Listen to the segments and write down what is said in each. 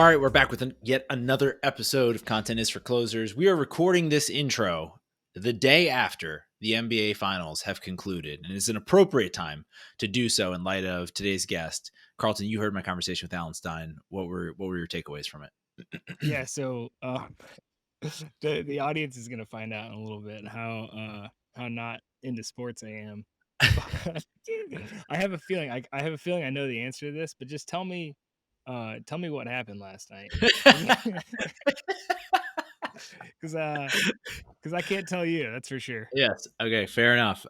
All right, we're back with yet another episode of Content is for Closers. We are recording this intro the day after the NBA Finals have concluded, and it's an appropriate time to do so in light of today's guest. Carlton, you heard my conversation with Alan Stein. What were your takeaways from it? Yeah, so the audience is gonna find out in a little bit how not into sports I am. But I have a feeling I have a feeling I know the answer to this, but just tell me what happened last night. Cause I can't tell you, that's for sure. Yes. Okay. Fair enough.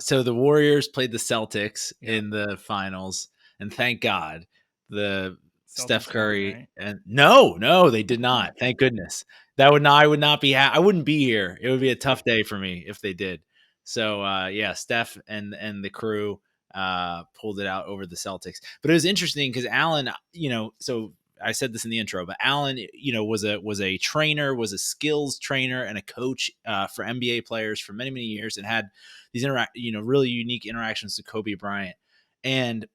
So the Warriors played the Celtics Yep. in the finals, and thank God the Steph Celtics won, Curry right? and no, they did not. Thank goodness. That would not. I would not be. I wouldn't be here. It would be a tough day for me if they did. So yeah, Steph and the crew pulled it out over the Celtics. But it was interesting because Allen, so I said this in the intro, but Alan, was a trainer, was a skills trainer and a coach for NBA players for many years, and had these really unique interactions with Kobe Bryant. And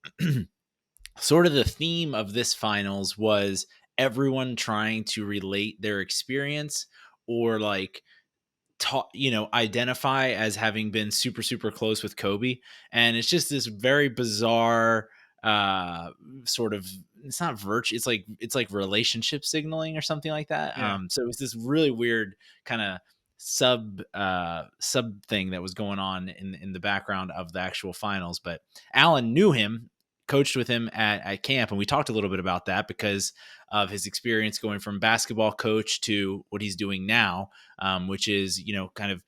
sort of the theme of this finals was everyone trying to relate their experience or like identify as having been super close with Kobe. And it's just this very bizarre sort of, it's not virtue, it's like relationship signaling or something like that. Yeah. So it was this really weird kind of sub thing that was going on in the background of the actual finals. But Alan knew him, coached with him at camp, and we talked a little bit about that because of his experience going from basketball coach to what he's doing now, which is, kind of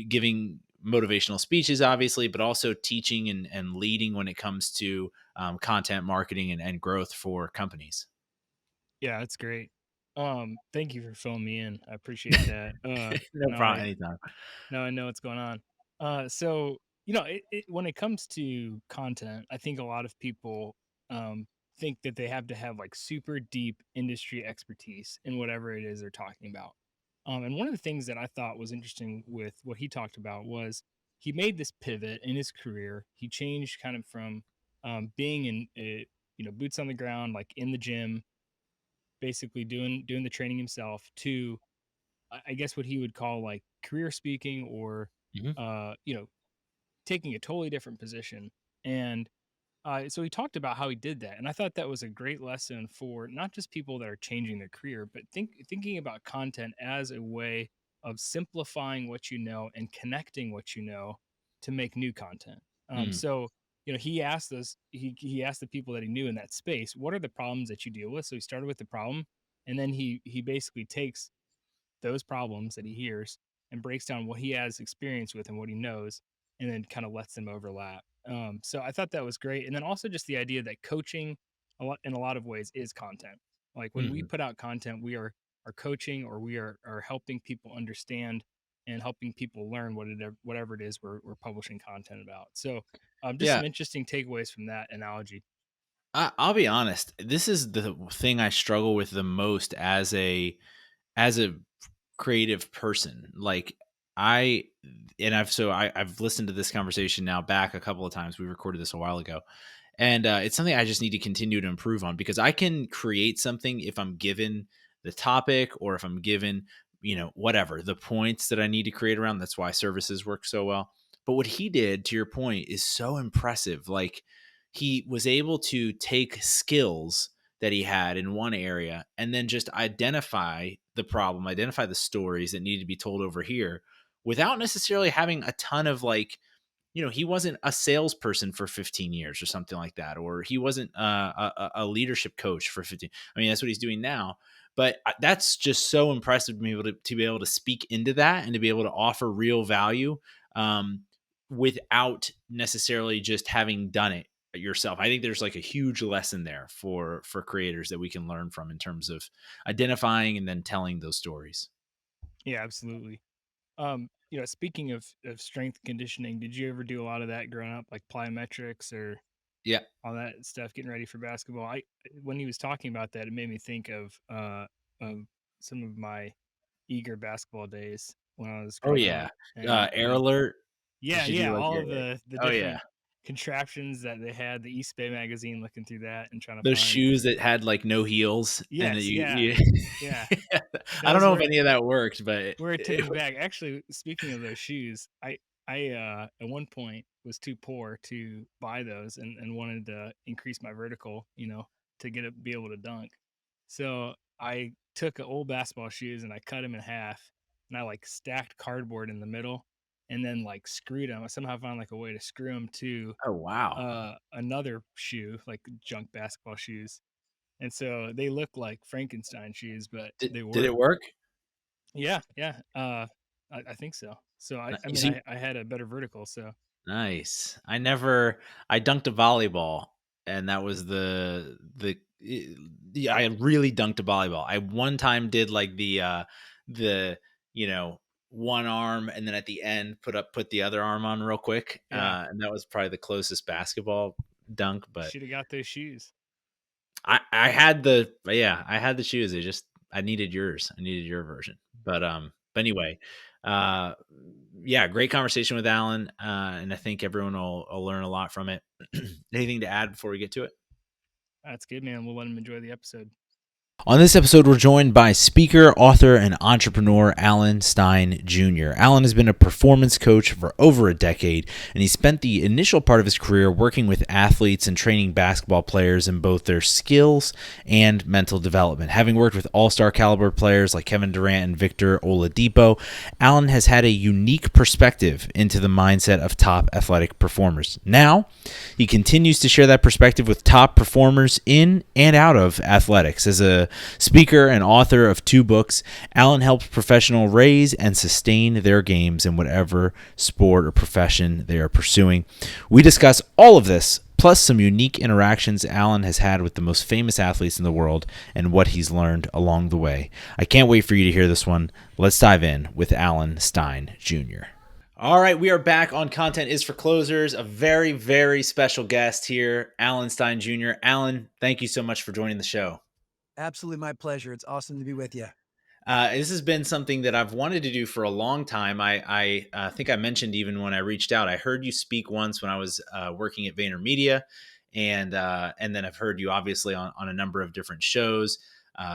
giving motivational speeches, obviously, but also teaching and leading when it comes to content marketing and growth for companies. Yeah, that's great. Thank you for filling me in. I appreciate that. No Now problem. I Anytime. now I know what's going on. So when it comes to content, I think a lot of people think that they have to have like super deep industry expertise in whatever it is they're talking about. And one of the things that I thought was interesting with what he talked about was he made this pivot in his career. He changed kind of from being in boots on the ground, like in the gym, basically doing the training himself, to I guess what he would call like career speaking, or Mhm. uh, you know, taking a totally different position. And so he talked about how he did that, and I thought that was a great lesson for not just people that are changing their career, but thinking about content as a way of simplifying what you know and connecting what you know to make new content. Mm. So he asked us, he asked the people that he knew in that space, what are the problems that you deal with? So he started with the problem, and then he basically takes those problems that he hears and breaks down what he has experience with and what he knows, and then kind of lets them overlap. So I thought that was great. And then also just the idea that coaching in a lot of ways is content. Like when we Mhm. put out content, we are coaching, or we are helping people understand and helping people learn whatever it is we're publishing content about. So just Yeah, some interesting takeaways from that analogy. I'll be honest. This is the thing I struggle with the most as a creative person. Like I and I've listened to this conversation now back a couple of times. We recorded this a while ago. And it's something I just need to continue to improve on, because I can create something if I'm given the topic, or if I'm given, whatever the points that I need to create around. That's why services work so well. But what he did, to your point, is so impressive. Like, he was able to take skills that he had in one area and then just identify the problem, identify the stories that needed to be told over here, without necessarily having a ton of like, he wasn't a salesperson for 15 years or something like that, or he wasn't a leadership coach for 15. I mean, that's what he's doing now. But that's just so impressive to me, to be able to speak into that and to be able to offer real value, um, without necessarily just having done it yourself. I think there's like a huge lesson there for creators that we can learn from in terms of identifying and then telling those stories. Yeah, absolutely. Speaking of strength conditioning, did you ever do a lot of that growing up, like plyometrics or Yeah. all that stuff, getting ready for basketball? When he was talking about that, it made me think of some of my eager basketball days when I was Oh growing up. yeah. And Air alert. Did yeah, you do yeah, like, all yeah, of yeah. the Oh yeah. different contraptions that they had, the East Bay magazine, looking through that and trying to Those find. shoes that had, like, no heels and that Yes, yeah, you yeah. I don't Those know if were any of that worked, but where it took it me was back. Actually, speaking of those shoes, I at one point was too poor to buy those and wanted to increase my vertical, to be able to dunk. So I took old basketball shoes and I cut them in half and I like stacked cardboard in the middle and then like screwed them. I somehow found like a way to screw them to Oh, wow. another shoe, like junk basketball shoes. And so they look like Frankenstein shoes, but they Did it work. work? Yeah, yeah. I think so. So I You mean, see I had a better vertical. So Nice. I dunked a volleyball, and that was yeah, I really dunked a volleyball. I one time did like the, you know, one arm and then at the end put the other arm on real quick. yeah, And that was probably the closest basketball dunk, you but should have got those shoes. I had the shoes. I needed yours. I needed your version. But anyway, uh yeah, great conversation with Alan. And I think everyone will learn a lot from it. Anything to add before we get to it? That's good, man. We'll let them enjoy the episode. On this episode, we're joined by speaker, author, and entrepreneur Alan Stein Jr. Alan has been a performance coach for over a decade, and he spent the initial part of his career working with athletes and training basketball players in both their skills and mental development. Having worked with all-star caliber players like Kevin Durant and Victor Oladipo, Alan has had a unique perspective into the mindset of top athletic performers. Now, he continues to share that perspective with top performers in and out of athletics. As a speaker and author of 2 books, Alan helps professionals raise and sustain their games in whatever sport or profession they are pursuing. We discuss all of this, plus some unique interactions Alan has had with the most famous athletes in the world and what he's learned along the way. I can't wait for you to hear this one. Let's dive in with Alan Stein Jr. All right, we are back on Content is for Closers. A very, very special guest here, Alan Stein Jr. Alan, thank you so much for joining the show. Absolutely my pleasure. It's awesome to be with you. This has been something that I've wanted to do for a long time. I think I mentioned even when I reached out, I heard you speak once when I was working at VaynerMedia, and then I've heard you obviously on a number of different shows.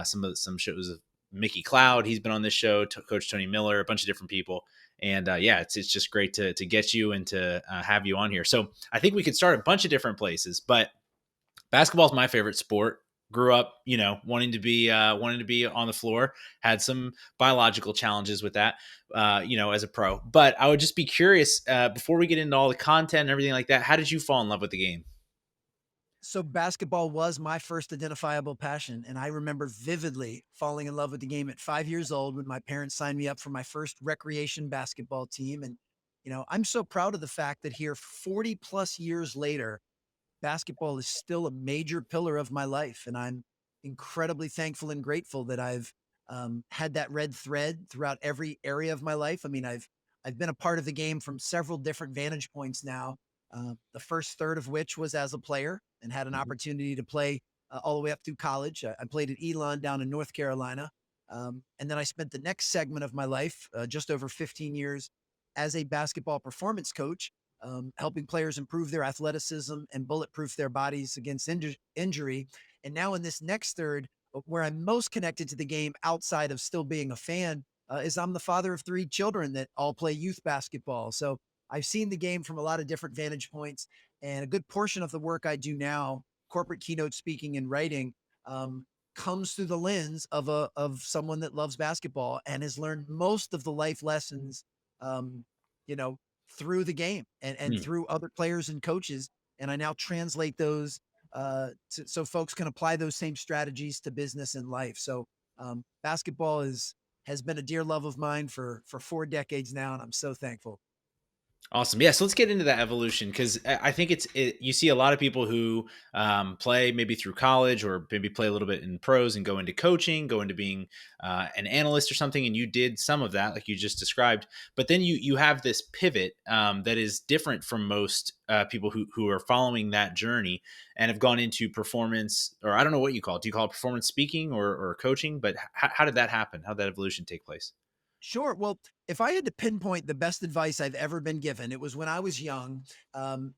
Some shows of Mickey Cloud, he's been on this show. Coach Tony Miller, a bunch of different people, and yeah, it's just great to get you and to have you on here. So I think we could start a bunch of different places, but basketball is my favorite sport. Grew up, wanting to be on the floor. Had some biological challenges with that, as a pro. But I would just be curious before we get into all the content and everything like that. How did you fall in love with the game? So basketball was my first identifiable passion. And I remember vividly falling in love with the game at 5 years old when my parents signed me up for my first recreation basketball team. And, I'm so proud of the fact that here 40 plus years later, basketball is still a major pillar of my life. And I'm incredibly thankful and grateful that I've had that red thread throughout every area of my life. I mean, I've been a part of the game from several different vantage points now. The first third of which was as a player and had an Mhm. opportunity to play all the way up through college. I played at Elon down in North Carolina. And then I spent the next segment of my life, just over 15 years, as a basketball performance coach, helping players improve their athleticism and bulletproof their bodies against injury. And now in this next third, where I'm most connected to the game outside of still being a fan, is I'm the father of 3 children that all play youth basketball. So I've seen the game from a lot of different vantage points, and a good portion of the work I do now, corporate keynote speaking and writing, um, comes through the lens of someone that loves basketball and has learned most of the life lessons, um, you know, through the game and Hmm. through other players and coaches. And I now translate those so folks can apply those same strategies to business and life. So basketball has been a dear love of mine for 4 decades now, and I'm so thankful. Awesome. Yeah. So let's get into that evolution because I think you see a lot of people who play maybe through college or maybe play a little bit in pros and go into coaching, go into being an analyst or something. And you did some of that, like you just described. But then you have this pivot that is different from most people who are following that journey and have gone into performance, or I don't know what you call it. Do you call it performance speaking or coaching? But how did that happen? How did that evolution take place? Sure. Well, if I had to pinpoint the best advice I've ever been given, it was when I was young.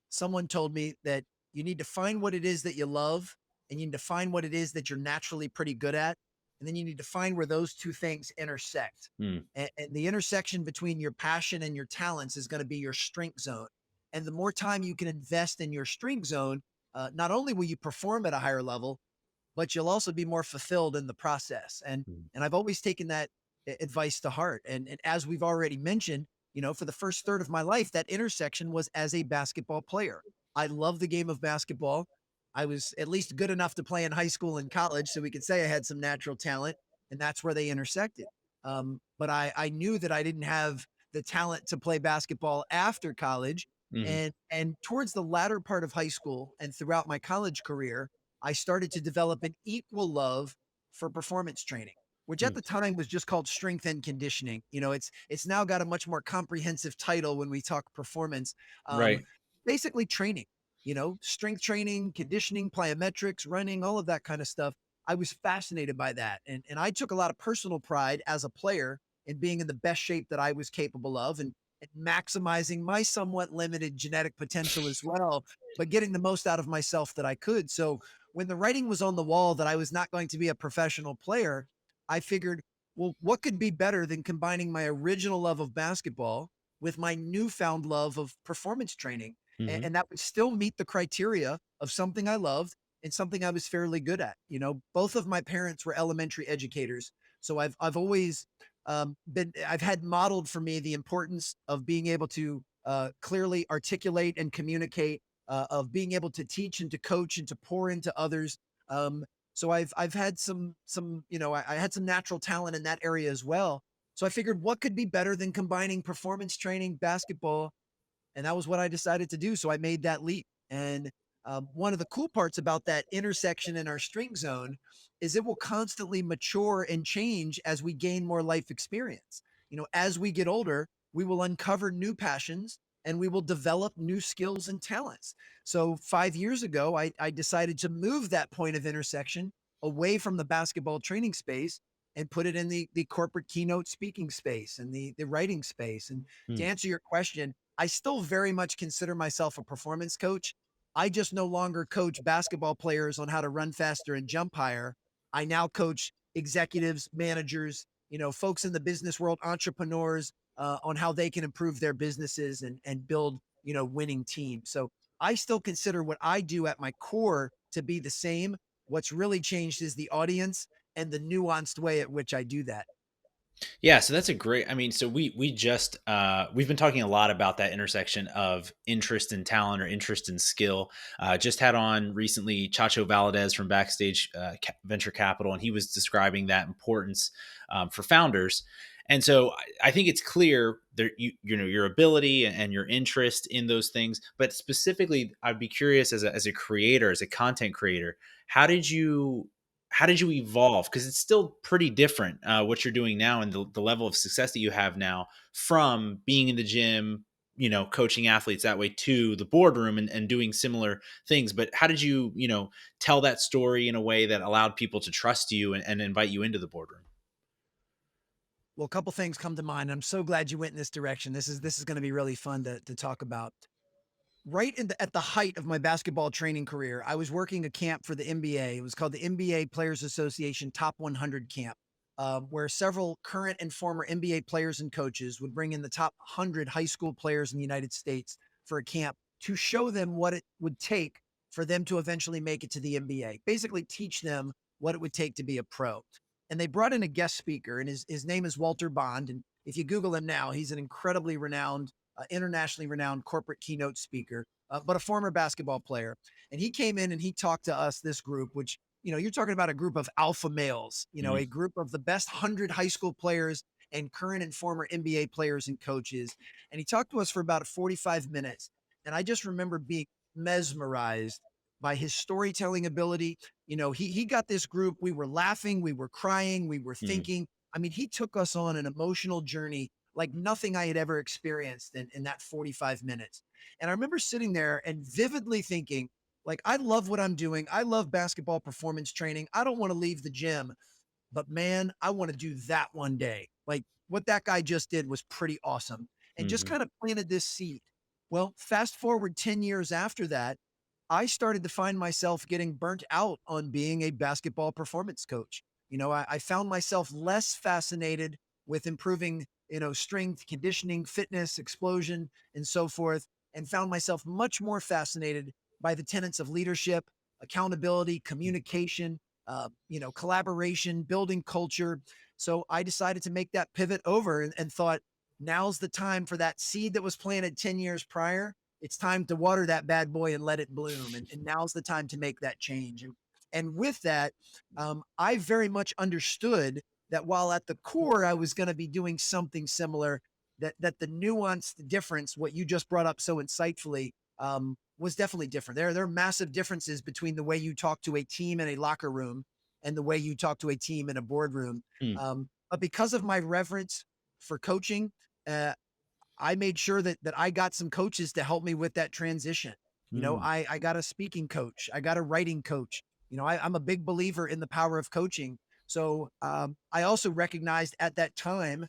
Someone told me that you need to find what it is that you love, and you need to find what it is that you're naturally pretty good at. And then you need to find where those two things intersect. Mm, And the intersection between your passion and your talents is going to be your strength zone. And the more time you can invest in your strength zone, not only will you perform at a higher level, but you'll also be more fulfilled in the process. mm, And I've always taken that advice to heart. And as we've already mentioned, for the first third of my life, that intersection was as a basketball player. I love the game of basketball. I was at least good enough to play in high school and college, so we could say I had some natural talent, and that's where they intersected. But I knew that I didn't have the talent to play basketball after college, mhm, and towards the latter part of high school and throughout my college career, I started to develop an equal love for performance training, which at mm, the time was just called strength and conditioning. It's now got a much more comprehensive title when we talk performance. Um, right. Basically training, strength training, conditioning, plyometrics, running, all of that kind of stuff. I was fascinated by that. And I took a lot of personal pride as a player in being in the best shape that I was capable of, and maximizing my somewhat limited genetic potential as well, but getting the most out of myself that I could. So when the writing was on the wall that I was not going to be a professional player, I figured, well, what could be better than combining my original love of basketball with my newfound love of performance training? And, Mhm, and that would still meet the criteria of something I loved and something I was fairly good at. Both of my parents were elementary educators. So I've always I've had modeled for me the importance of being able to clearly articulate and communicate, of being able to teach and to coach and to pour into others. Um, so I've had some I had some natural talent in that area as well. So I figured, what could be better than combining performance training, basketball, and that was what I decided to do. So I made that leap. And one of the cool parts about that intersection in our strength zone is it will constantly mature and change as we gain more life experience. As we get older, we will uncover new passions and we will develop new skills and talents. So 5 years ago, I decided to move that point of intersection away from the basketball training space and put it in the corporate keynote speaking space and the writing space. And to mm. answer your question, I still very much consider myself a performance coach. I just no longer coach basketball players on how to run faster and jump higher. I now coach executives, managers, folks in the business world, entrepreneurs, on how they can improve their businesses and build, winning teams. So I still consider what I do at my core to be the same. What's really changed is the audience and the nuanced way at which I do that. Yeah, so that's a great. I mean, so we just we've been talking a lot about that intersection of interest in talent or interest in skill. Just had on recently Chacho Valdez from Backstage Venture Capital, and he was describing that importance for founders. And so I think it's clear that you know your ability and your interest in those things, but specifically, I'd be curious as a creator, as a content creator, how did you how did you evolve? Because it's still pretty different what you're doing now and the level of success that you have now from being in the gym, coaching athletes that way to the boardroom and doing similar things. But how did you, tell that story in a way that allowed people to trust you and invite you into the boardroom? Well, a couple things come to mind. I'm so glad you went in this direction. This is going to be really fun to talk about. Right at the height of my basketball training career, I was working a camp for the NBA. It was called the NBA Players Association Top 100 Camp, where several current and former NBA players and coaches would bring in the top 100 high school players in the United States for a camp to show them what it would take for them to eventually make it to the NBA. Basically, teach them what it would take to be a pro. And they brought in a guest speaker, and his name is Walter Bond. And if you Google him now, he's an incredibly renowned, internationally renowned corporate keynote speaker, but a former basketball player. And he came in and he talked to us, this group, which, you're talking about a group of alpha males, Mm, a group of the best 100 high school players and current and former NBA players and coaches. And he talked to us for about 45 minutes. And I just remember being mesmerized by his storytelling ability. He got this group. We were laughing, we were crying, we were mm, thinking. I mean, he took us on an emotional journey like nothing I had ever experienced in that 45 minutes. And I remember sitting there and vividly thinking, like, I love what I'm doing. I love basketball performance training. I don't want to leave the gym, but man, I want to do that one day. Like, what that guy just did was pretty awesome and just Mhm. kind of planted this seed. Well, fast forward 10 years after that, I started to find myself getting burnt out on being a basketball performance coach. I found myself less fascinated with improving, strength, conditioning, fitness, explosion, and so forth, and found myself much more fascinated by the tenets of leadership, accountability, communication, collaboration, building culture. So I decided to make that pivot over and thought, now's the time for that seed that was planted 10 years prior. It's time to water that bad boy and let it bloom. And now's the time to make that change. And with that, I very much understood that while at the core I was going to be doing something similar, that the nuanced difference, what you just brought up so insightfully, was definitely different. There are massive differences between the way you talk to a team in a locker room and the way you talk to a team in a boardroom. Mm. But because of my reverence for coaching, uh, I made sure that I got some coaches to help me with that transition. Mm. I got a speaking coach, I got a writing coach. I'm a big believer in the power of coaching. So I also recognized at that time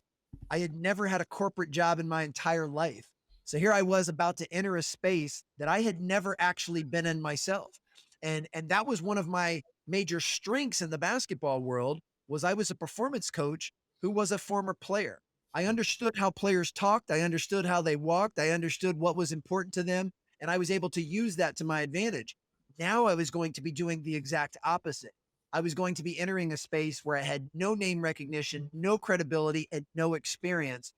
I had never had a corporate job in my entire life. So here I was about to enter a space that I had never actually been in myself. And that was one of my major strengths in the basketball world was I was a performance coach who was a former player. I understood how players talked. I understood how they walked. I understood what was important to them. And I was able to use that to my advantage. Now I was going to be doing the exact opposite. I was going to be entering a space where I had no name recognition, no credibility, and no experience.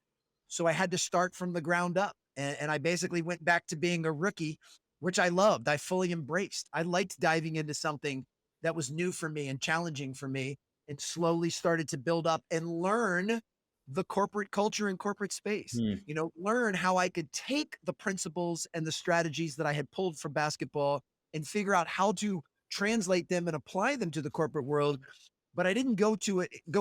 So I had to start from the ground up. And I basically went back to being a rookie, which I loved. I fully embraced. I liked diving into something that was new for me and challenging for me, and slowly started to build up and learn the corporate culture and corporate space. Mm. Learn how I could take the principles and the strategies that I had pulled from basketball and figure out how to translate them and apply them to the corporate world. But I didn't go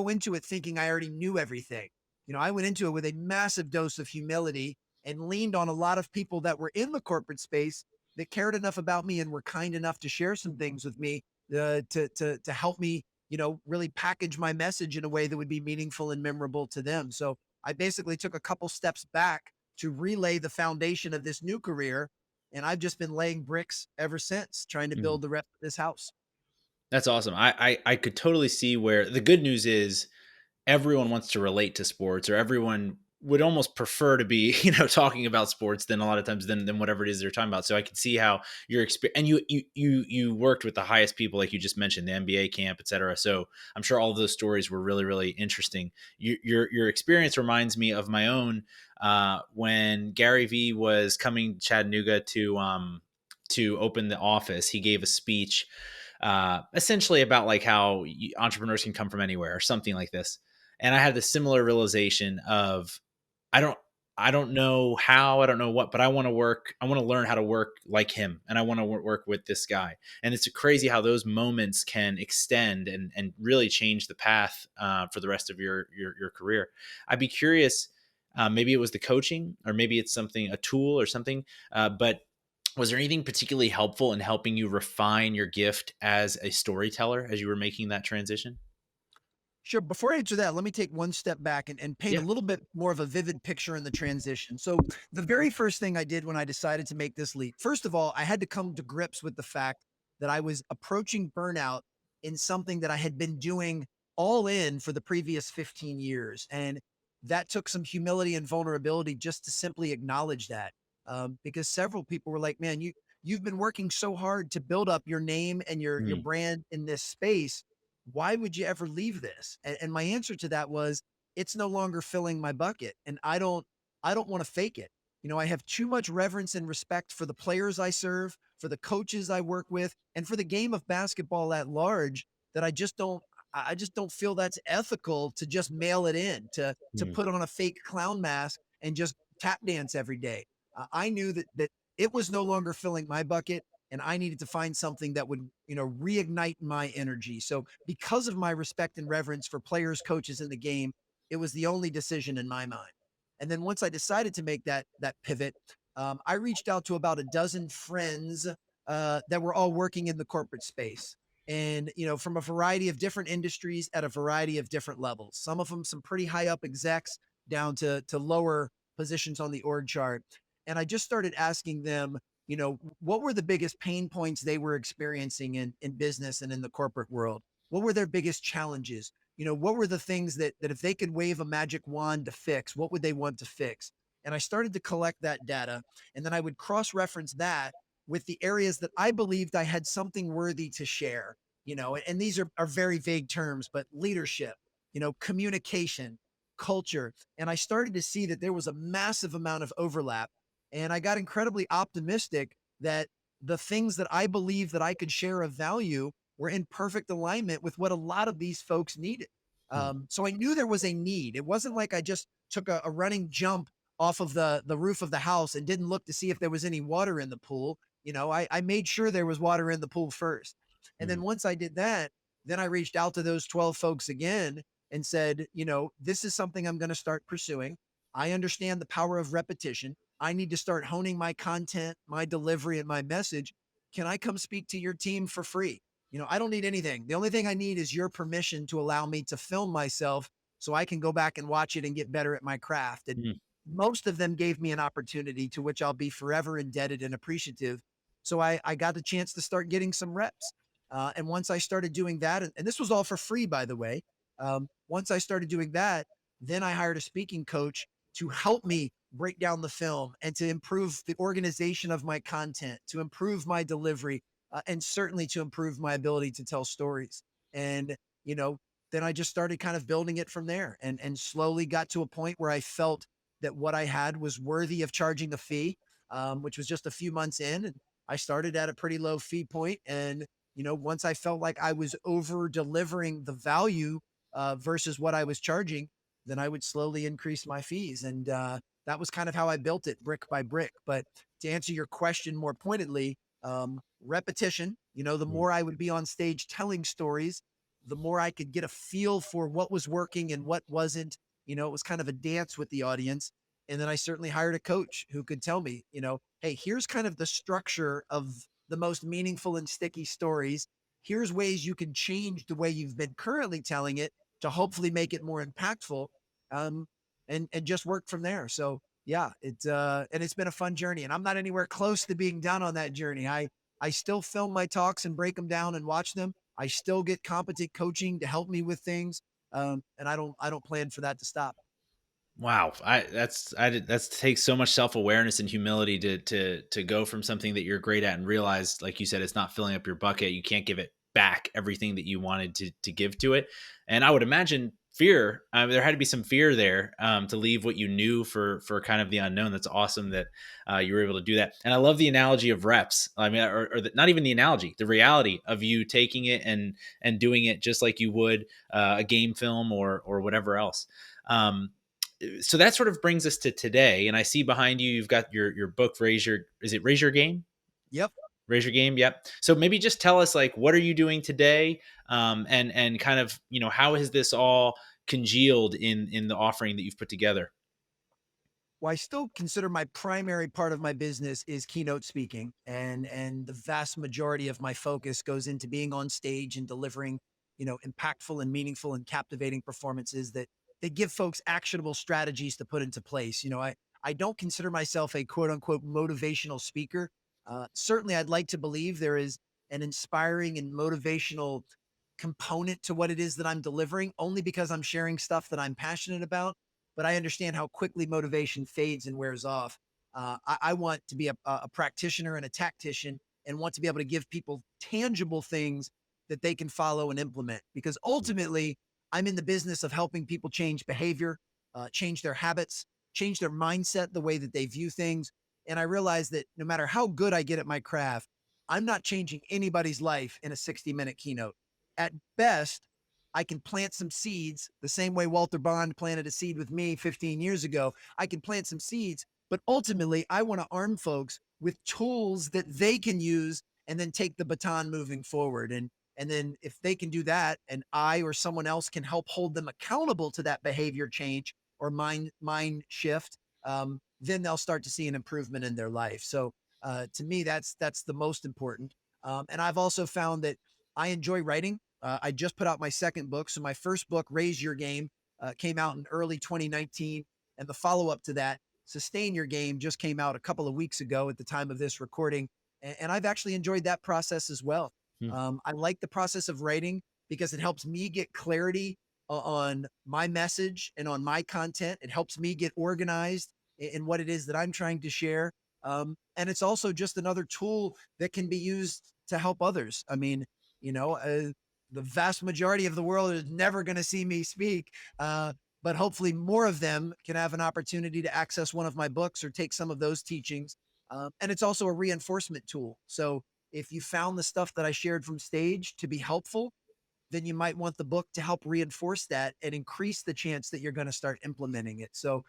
into it thinking I already knew everything. I went into it with a massive dose of humility and leaned on a lot of people that were in the corporate space that cared enough about me and were kind enough to share some things with me to help me, really package my message in a way that would be meaningful and memorable to them. So I basically took a couple steps back to relay the foundation of this new career. And I've just been laying bricks ever since, trying to Mm. build the rest of this house. That's awesome. I could totally see where the good news is everyone wants to relate to sports, or everyone would almost prefer to be talking about sports than a lot of times than whatever it is they're talking about. So I could see how your experience, and you worked with the highest people, like you just mentioned, the NBA camp, etc. So I'm sure all of those stories were really, really interesting. Your experience reminds me of my own, when Gary Vee was coming to Chattanooga to open the office. He gave a speech, essentially about like how entrepreneurs can come from anywhere or something like this. And I had the similar realization of I don't I don't know how, I don't know what, but I want to learn how to work like him, and I want to work with this guy. And it's crazy how those moments can extend and really change the path, for the rest of your career. I'd be curious, maybe it was the coaching, or maybe it's something, a tool or something, but was there anything particularly helpful in helping you refine your gift as a storyteller as you were making that transition? Sure. Before I answer that, let me take one step back and paint a Yeah. little bit more of a vivid picture in the transition. So, the very first thing I did when I decided to make this leap, first of all, I had to come to grips with the fact that I was approaching burnout in something that I had been doing all in for the previous 15 years. And that took some humility and vulnerability just to simply acknowledge that. Because several people were like, man, you've been working so hard to build up your name and your Mm. brand in this space. Why would you ever leave this? And my answer to that was, it's no longer filling my bucket, and I don't want to fake it. I have too much reverence and respect for the players I serve, for the coaches I work with, and for the game of basketball at large, that I just don't feel that's ethical to just mail it in, to Mm. put on a fake clown mask and just tap dance every day. I knew that it was no longer filling my bucket, and I needed to find something that would, reignite my energy. So because of my respect and reverence for players, coaches in the game, it was the only decision in my mind. And then once I decided to make that pivot, I reached out to about a dozen friends that were all working in the corporate space, and from a variety of different industries at a variety of different levels. Some of them some pretty high up execs, down to lower positions on the org chart. And I just started asking them, what were the biggest pain points they were experiencing in business and in the corporate world? What were their biggest challenges? What were the things that if they could wave a magic wand to fix, what would they want to fix? And I started to collect that data. And then I would cross reference that with the areas that I believed I had something worthy to share, and these are very vague terms, but leadership, communication, culture. And I started to see that there was a massive amount of overlap. And I got incredibly optimistic that the things that I believed that I could share of value were in perfect alignment with what a lot of these folks needed. Mm, So I knew there was a need. It wasn't like I just took a running jump off of the roof of the house and didn't look to see if there was any water in the pool. I made sure there was water in the pool first. And then mm, once I did that, then I reached out to those 12 folks again and said, this is something I'm going to start pursuing. I understand the power of repetition. I need to start honing my content, my delivery, and my message. Can I come speak to your team for free? I don't need anything. The only thing I need is your permission to allow me to film myself so I can go back and watch it and get better at my craft. And mm, most of them gave me an opportunity to which I'll be forever indebted and appreciative. So I got the chance to start getting some reps. And once I started doing that, and this was all for free, by the way, once I started doing that, then I hired a speaking coach to help me break down the film and to improve the organization of my content, to improve my delivery, and certainly to improve my ability to tell stories. And, you know, then I just started kind of building it from there and slowly got to a point where I felt that what I had was worthy of charging the fee, which was just a few months in. And I started at a pretty low fee point. And, once I felt like I was over delivering the value versus what I was charging, then I would slowly increase my fees. And that was kind of how I built it brick by brick. But to answer your question more pointedly, repetition, the mm. more I would be on stage telling stories, the more I could get a feel for what was working and what wasn't. It was kind of a dance with the audience. And then I certainly hired a coach who could tell me, hey, here's kind of the structure of the most meaningful and sticky stories. Here's ways you can change the way you've been currently telling it to hopefully make it more impactful. Um, and just work from there. So yeah, it's been a fun journey, and I'm not anywhere close to being done on that journey. I still film my talks and break them down and watch them. I still get competent coaching to help me with things. And I don't plan for that to stop. Wow, that takes so much self awareness and humility to go from something that you're great at and realize, like you said, it's not filling up your bucket. You can't give it back everything that you wanted to give to it. And I would imagine fear. There had to be some fear there to leave what you knew for kind of the unknown. That's awesome that you were able to do that. And I love the analogy of reps. I mean, not even the analogy, the reality of you taking it and doing it just like you would a game film or whatever else. So that sort of brings us to today. And I see behind you, you've got your book, Raise Your Game? Yep. Raise Your Game. Yep. So maybe just tell us, like, what are you doing today? And kind of, how has this all congealed in the offering that you've put together? Well, I still consider my primary part of my business is keynote speaking, and the vast majority of my focus goes into being on stage and delivering, impactful and meaningful and captivating performances that give folks actionable strategies to put into place. I don't consider myself a quote unquote motivational speaker. Certainly, I'd like to believe there is an inspiring and motivational component to what it is that I'm delivering, only because I'm sharing stuff that I'm passionate about, but I understand how quickly motivation fades and wears off. I want to be a practitioner and a tactician and want to be able to give people tangible things that they can follow and implement, because ultimately I'm in the business of helping people change behavior, change their habits, change their mindset, the way that they view things. And I realize that no matter how good I get at my craft, I'm not changing anybody's life in a 60-minute keynote. At best, I can plant some seeds the same way Walter Bond planted a seed with me 15 years ago. I can plant some seeds, but ultimately, I want to arm folks with tools that they can use and then take the baton moving forward. And then if they can do that, and I or someone else can help hold them accountable to that behavior change or mind shift, then they'll start to see an improvement in their life. So to me, that's the most important. And I've also found that I enjoy writing. I just put out my second book. So my first book, Raise Your Game, came out in early 2019. And the follow up to that, Sustain Your Game, just came out a couple of weeks ago at the time of this recording. And I've actually enjoyed that process as well. Hmm. I like the process of writing because it helps me get clarity on my message and on my content. It helps me get organized in what it is that I'm trying to share. And it's also just another tool that can be used to help others. I mean, you know, the vast majority of the world is never going to see me speak. But hopefully more of them can have an opportunity to access one of my books or take some of those teachings. And it's also a reinforcement tool. So if you found the stuff that I shared from stage to be helpful, then you might want the book to help reinforce that and increase the chance that you're going to start implementing it. So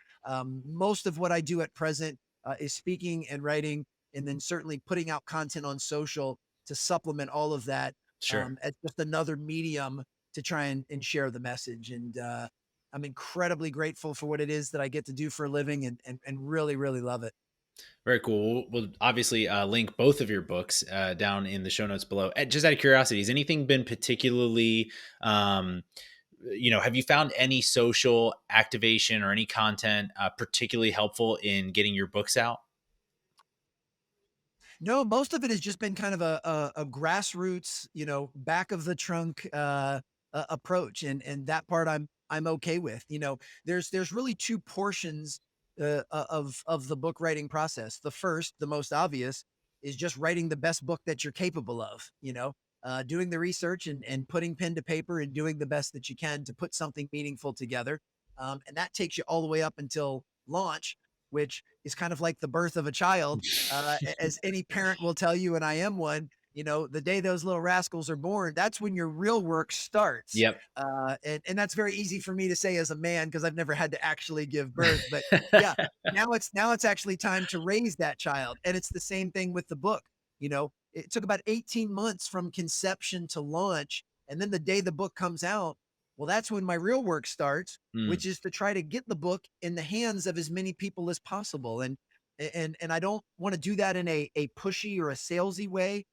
most of what I do at present is speaking and writing, and then certainly putting out content on social to supplement all of that Sure. as just another medium to try and share the message. And I'm incredibly grateful for what it is that I get to do for a living, and really, really love it. Very cool. We'll obviously link both of your books down in the show notes below. Just out of curiosity, has anything been particularly, have you found any social activation or any content particularly helpful in getting your books out? No, most of it has just been kind of a grassroots, back of the trunk approach, and that part I'm okay with. There's really two portions of the book writing process. The first, the most obvious, is just writing the best book that you're capable of. Doing the research and putting pen to paper and doing the best that you can to put something meaningful together, and that takes you all the way up until launch, which is kind of like the birth of a child, as any parent will tell you, and I am one. The day those little rascals are born, that's when your real work starts. Yep. And that's very easy for me to say as a man because I've never had to actually give birth. But yeah, now it's actually time to raise that child, and it's the same thing with the book. It took about 18 months from conception to launch, and then the day the book comes out, well, that's when my real work starts, Mm, which is to try to get the book in the hands of as many people as possible. And I don't want to do that in a pushy or a salesy way.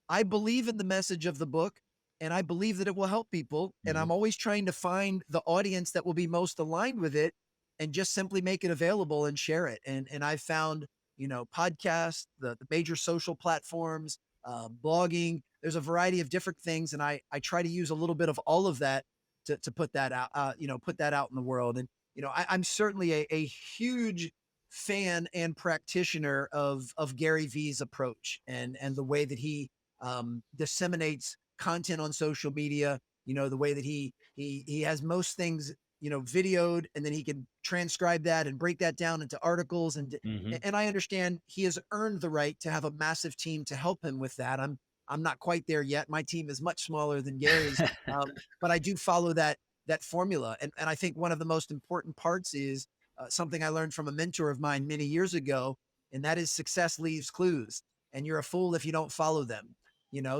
I believe in the message of the book, and I believe that it will help people. And mhm, I'm always trying to find the audience that will be most aligned with it and just simply make it available and share it. And I've found, podcasts, the major social platforms, blogging, there's a variety of different things. And I try to use a little bit of all of that to put that out, put that out in the world. And, I'm certainly a huge fan and practitioner of Gary Vee's approach and the way that he disseminates content on social media. The way that he has most things videoed, and then he can transcribe that and break that down into articles. mhm. And I understand he has earned the right to have a massive team to help him with that. I'm not quite there yet. My team is much smaller than Gary's, but I do follow that formula. And I think one of the most important parts is something I learned from a mentor of mine many years ago, and that is success leaves clues, and you're a fool if you don't follow them.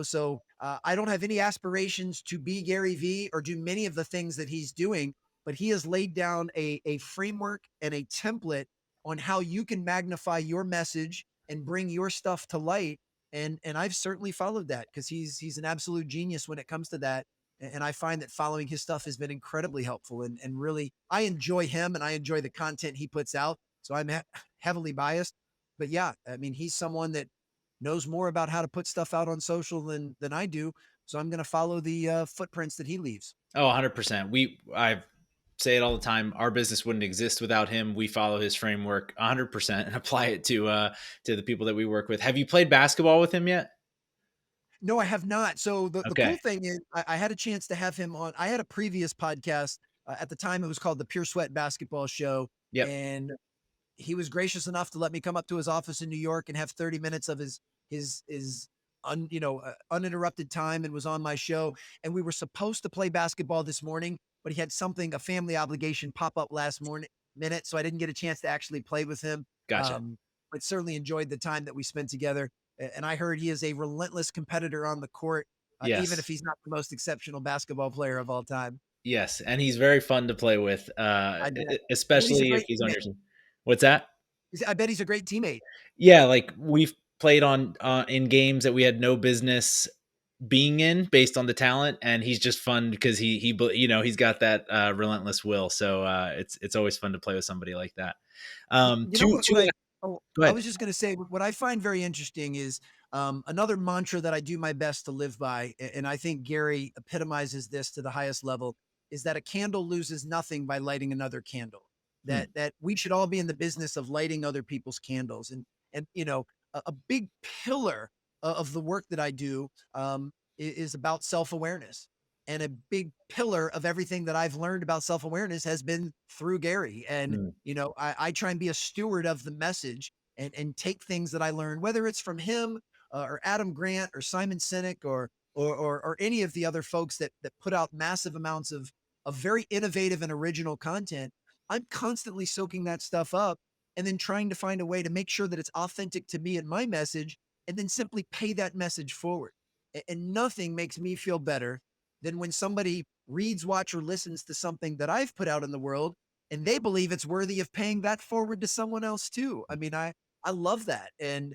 So I don't have any aspirations to be Gary Vee or do many of the things that he's doing, but he has laid down a framework and a template on how you can magnify your message and bring your stuff to light. And I've certainly followed that because he's an absolute genius when it comes to that. And I find that following his stuff has been incredibly helpful, and really I enjoy him and I enjoy the content he puts out. So I'm heavily biased, but yeah, I mean, he's someone that knows more about how to put stuff out on social than I do. So I'm going to follow the footprints that he leaves. Oh, 100%. I say it all the time. Our business wouldn't exist without him. We follow his framework 100% and apply it to the people that we work with. Have you played basketball with him yet? No, I have not. So the Okay. cool thing is I had a chance to have him on. I had a previous podcast at the time. It was called the Pure Sweat Basketball Show. Yep. And he was gracious enough to let me come up to his office in New York and have 30 minutes of his uninterrupted time, and was on my show. And we were supposed to play basketball this morning, but he had a family obligation pop up last morning minute. So I didn't get a chance to actually play with him. Gotcha. But certainly enjoyed the time that we spent together. And I heard he is a relentless competitor on the court, even if Yes. he's not the most exceptional basketball player of all time. Yes. And he's very fun to play with, I bet. I bet he's a especially if great he's on teammate. your team. What's that? I bet he's a great teammate. Yeah. Like we've played on in games that we had no business being in based on the talent, and he's just fun because he's got that relentless will. So it's always fun to play with somebody like that. You know Two what? two. Oh, Go I ahead. was just going to say what I find very interesting is another mantra that I do my best to live by, and I think Gary epitomizes this to the highest level, is that a candle loses nothing by lighting another candle. Hmm. That we should all be in the business of lighting other people's candles, and a big pillar of the work that I do is about self awareness. And a big pillar of everything that I've learned about self awareness has been through Gary. And Hmm. I try and be a steward of the message and take things that I learned, whether it's from him or Adam Grant or Simon Sinek or any of the other folks that put out massive amounts of very innovative and original content. I'm constantly soaking that stuff up and then trying to find a way to make sure that it's authentic to me and my message, and then simply pay that message forward. And nothing makes me feel better than when somebody reads, watch, or listens to something that I've put out in the world and they believe it's worthy of paying that forward to someone else too. I mean, I love that. And,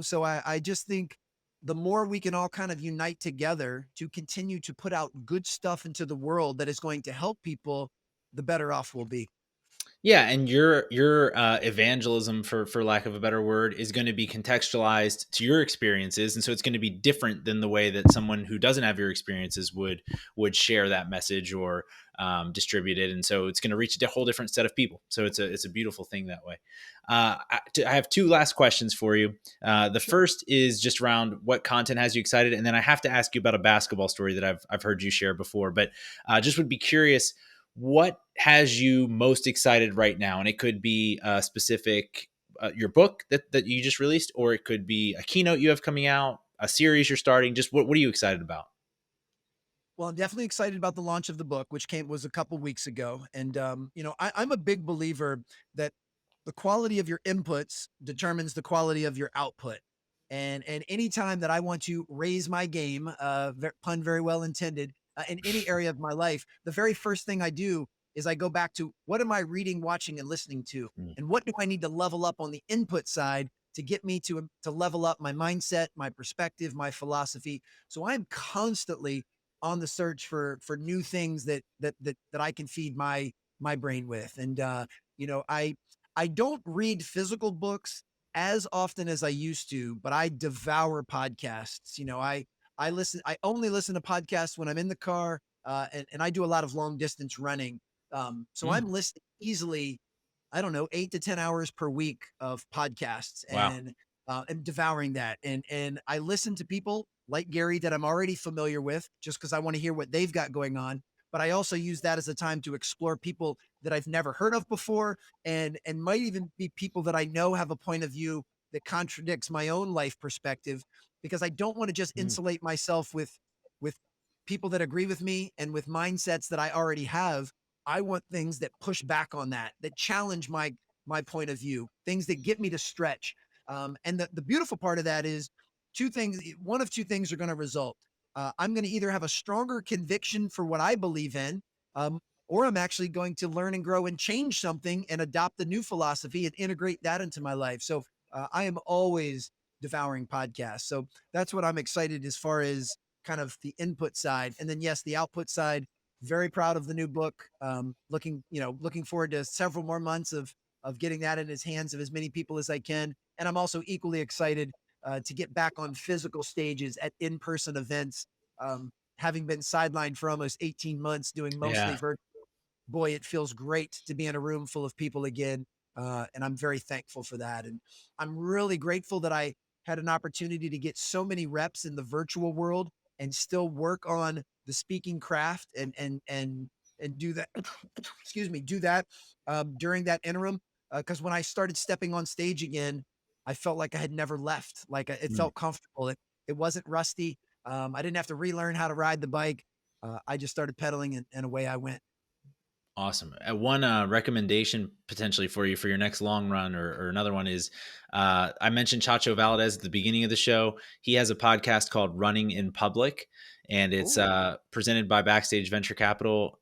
so I just think the more we can all kind of unite together to continue to put out good stuff into the world that is going to help people, the better off we'll be. Yeah, and your evangelism, for lack of a better word, is going to be contextualized to your experiences, and so it's going to be different than the way that someone who doesn't have your experiences would share that message or distribute it, and so it's going to reach a whole different set of people. So it's a beautiful thing that way. I have two last questions for you. The Sure. first is just around what content has you excited, and then I have to ask you about a basketball story that I've heard you share before, but just would be curious what has you most excited right now? And it could be a specific your book that you just released, or it could be a keynote you have coming out, a series you're starting. Just what are you excited about? Well, I'm definitely excited about the launch of the book, which was a couple weeks ago. And I'm a big believer that the quality of your inputs determines the quality of your output. And anytime that I want to raise my game, pun very well intended, in any area of my life, the very first thing I do is I go back to what am I reading, watching, and listening to, Mm. and what do I need to level up on the input side to get me to level up my mindset, my perspective, my philosophy. So I'm constantly on the search for new things that I can feed my brain with. And I don't read physical books as often as I used to, but I devour podcasts. I only listen to podcasts when I'm in the car, and I do a lot of long distance running. So Mm. I'm listening easily, I don't know, 8 to 10 hours per week of podcasts, Wow. and devouring that. And I listen to people like Gary that I'm already familiar with, just because I want to hear what they've got going on. But I also use that as a time to explore people that I've never heard of before, and might even be people that I know have a point of view that contradicts my own life perspective, because I don't want to just Mm. insulate myself with people that agree with me and with mindsets that I already have. I want things that push back on that challenge my point of view, things that get me to stretch. And the beautiful part of that is two things. One of two things are going to result. I'm going to either have a stronger conviction for what I believe in, or I'm actually going to learn and grow and change something and adopt a new philosophy and integrate that into my life. So I am always devouring podcasts. So that's what I'm excited as far as kind of the input side. And then yes, the output side. Very proud of the new book. Looking forward to several more months of getting that in his hands of as many people as I can. And I'm also equally excited to get back on physical stages at in-person events. Having been sidelined for almost 18 months doing mostly Yeah. virtual, boy, it feels great to be in a room full of people again. And I'm very thankful for that. And I'm really grateful that I had an opportunity to get so many reps in the virtual world and still work on the speaking craft and do that. Excuse me, do that during that interim. Because when I started stepping on stage again, I felt like I had never left. Like it Mm. felt comfortable. It wasn't rusty. I didn't have to relearn how to ride the bike. I just started pedaling and away I went. Awesome. One recommendation potentially for you for your next long run, or another one is I mentioned Chacho Valdez at the beginning of the show. He has a podcast called Running in Public, and it's Oh, presented by Backstage Venture Capital.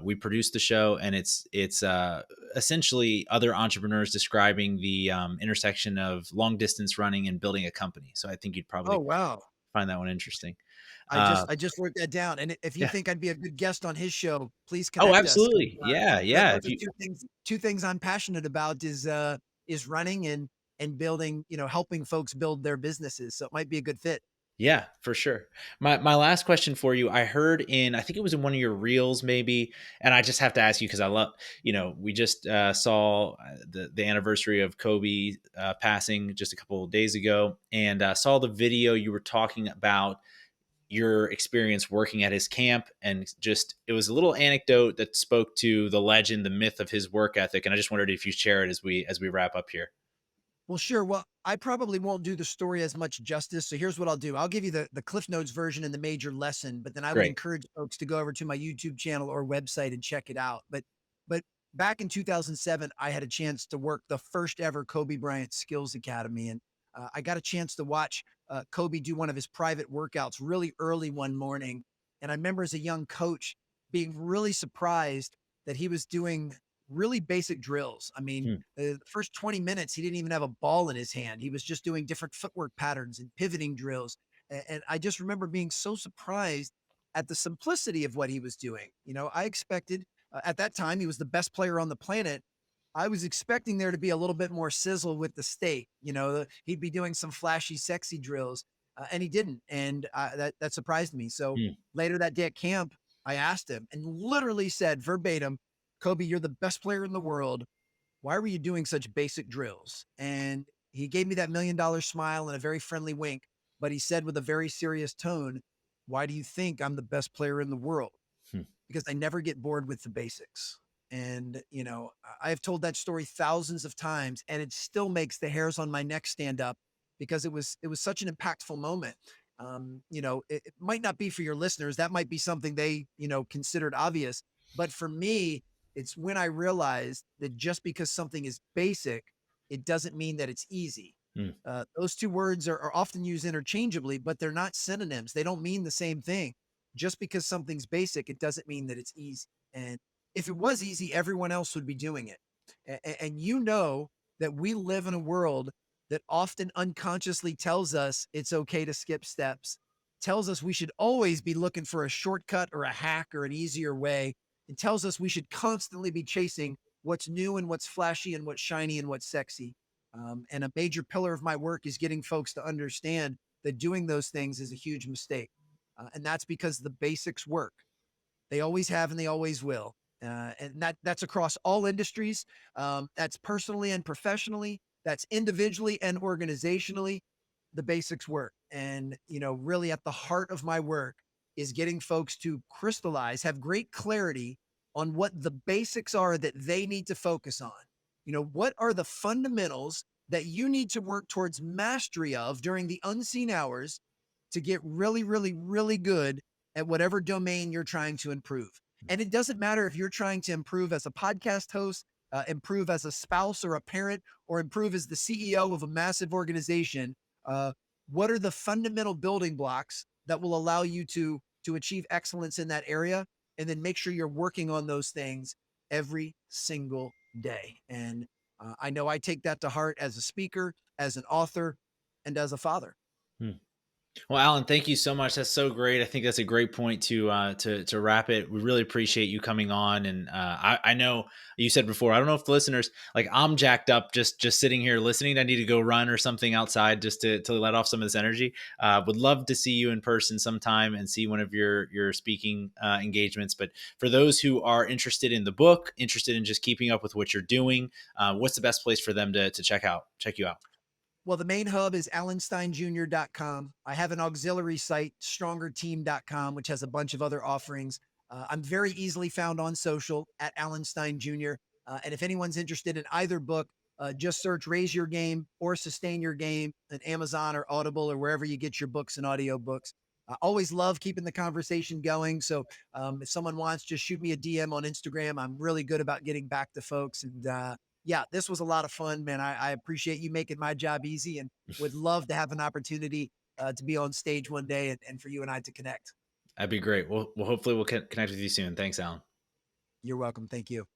We produce the show, and it's essentially other entrepreneurs describing the intersection of long distance running and building a company. So I think you'd oh probably wow. find that one interesting. Uh, I just wrote that down, and if you yeah. think I'd be a good guest on his show, please Oh, connect us 'cause, absolutely. Yeah, yeah. those If are you 2 things I'm passionate about is running and building, helping folks build their businesses, so it might be a good fit. Yeah, for sure. My last question for you, I heard in, I think it was in one of your reels maybe, and I just have to ask you because I love, we just saw the anniversary of Kobe passing just a couple of days ago, and saw the video you were talking about your experience working at his camp, and just it was a little anecdote that spoke to the legend, the myth of his work ethic, and I just wondered if you share it as we wrap up here. Well, sure. Well, I probably won't do the story as much justice. So here's what I'll do. I'll give you the Cliff Notes version and the major lesson, but then I would Great. encourage folks to go over to my YouTube channel or website and check it out. But back in 2007, I had a chance to work the first ever Kobe Bryant Skills Academy, and I got a chance to watch Kobe do one of his private workouts really early one morning. And I remember as a young coach being really surprised that he was doing really basic drills. I mean, Hmm. the first 20 minutes, he didn't even have a ball in his hand. He was just doing different footwork patterns and pivoting drills. And I just remember being so surprised at the simplicity of what he was doing. I expected at that time, he was the best player on the planet. I was expecting there to be a little bit more sizzle with the steak. He'd be doing some flashy, sexy drills, and he didn't. And that surprised me. So Hmm. later that day at camp, I asked him and literally said verbatim, Kobe, you're the best player in the world. Why were you doing such basic drills? And he gave me that $1 million smile and a very friendly wink, but he said with a very serious tone, why do you think I'm the best player in the world? Hmm. Because I never get bored with the basics. And, I've told that story thousands of times and it still makes the hairs on my neck stand up because it was such an impactful moment. It might not be for your listeners. That might be something they, considered obvious. But for me, it's when I realized that just because something is basic, it doesn't mean that it's easy. Hmm. Those two words are often used interchangeably, but they're not synonyms. They don't mean the same thing. Just because something's basic, it doesn't mean that it's easy. And if it was easy, everyone else would be doing it. And that we live in a world that often unconsciously tells us it's okay to skip steps, tells us we should always be looking for a shortcut or a hack or an easier way. It tells us we should constantly be chasing what's new and what's flashy and what's shiny and what's sexy. And a major pillar of my work is getting folks to understand that doing those things is a huge mistake. And that's because the basics work. They always have and they always will. And that's across all industries. That's personally and professionally. That's individually and organizationally. The basics work. And, really at the heart of my work is getting folks to crystallize, have great clarity on what the basics are that they need to focus on. What are the fundamentals that you need to work towards mastery of during the unseen hours to get really, really, really good at whatever domain you're trying to improve. And it doesn't matter if you're trying to improve as a podcast host, improve as a spouse or a parent, or improve as the CEO of a massive organization. Uh, what are the fundamental building blocks that will allow you to achieve excellence in that area? And then make sure you're working on those things every single day. And I know I take that to heart as a speaker, as an author, and as a father. Hmm. Well, Alan, thank you so much. That's so great. I think that's a great point to wrap it. We really appreciate you coming on, and I know you said before. I don't know if the listeners, like, I'm jacked up just sitting here listening. I need to go run or something outside just to let off some of this energy. Would love to see you in person sometime and see one of your speaking engagements. But for those who are interested in the book, interested in just keeping up with what you're doing, what's the best place for them to check you out? Well, the main hub is alansteinjr.com. I have an auxiliary site, strongerteam.com, which has a bunch of other offerings. I'm very easily found on social at Alan Stein Jr. And if anyone's interested in either book, just search Raise Your Game or Sustain Your Game at Amazon or Audible or wherever you get your books and audiobooks. I always love keeping the conversation going. So if someone wants, just shoot me a DM on Instagram. I'm really good about getting back to folks. And yeah, this was a lot of fun, man. I appreciate you making my job easy and would love to have an opportunity to be on stage one day and for you and I to connect. That'd be great. Well, hopefully we'll connect with you soon. Thanks, Alan. You're welcome. Thank you.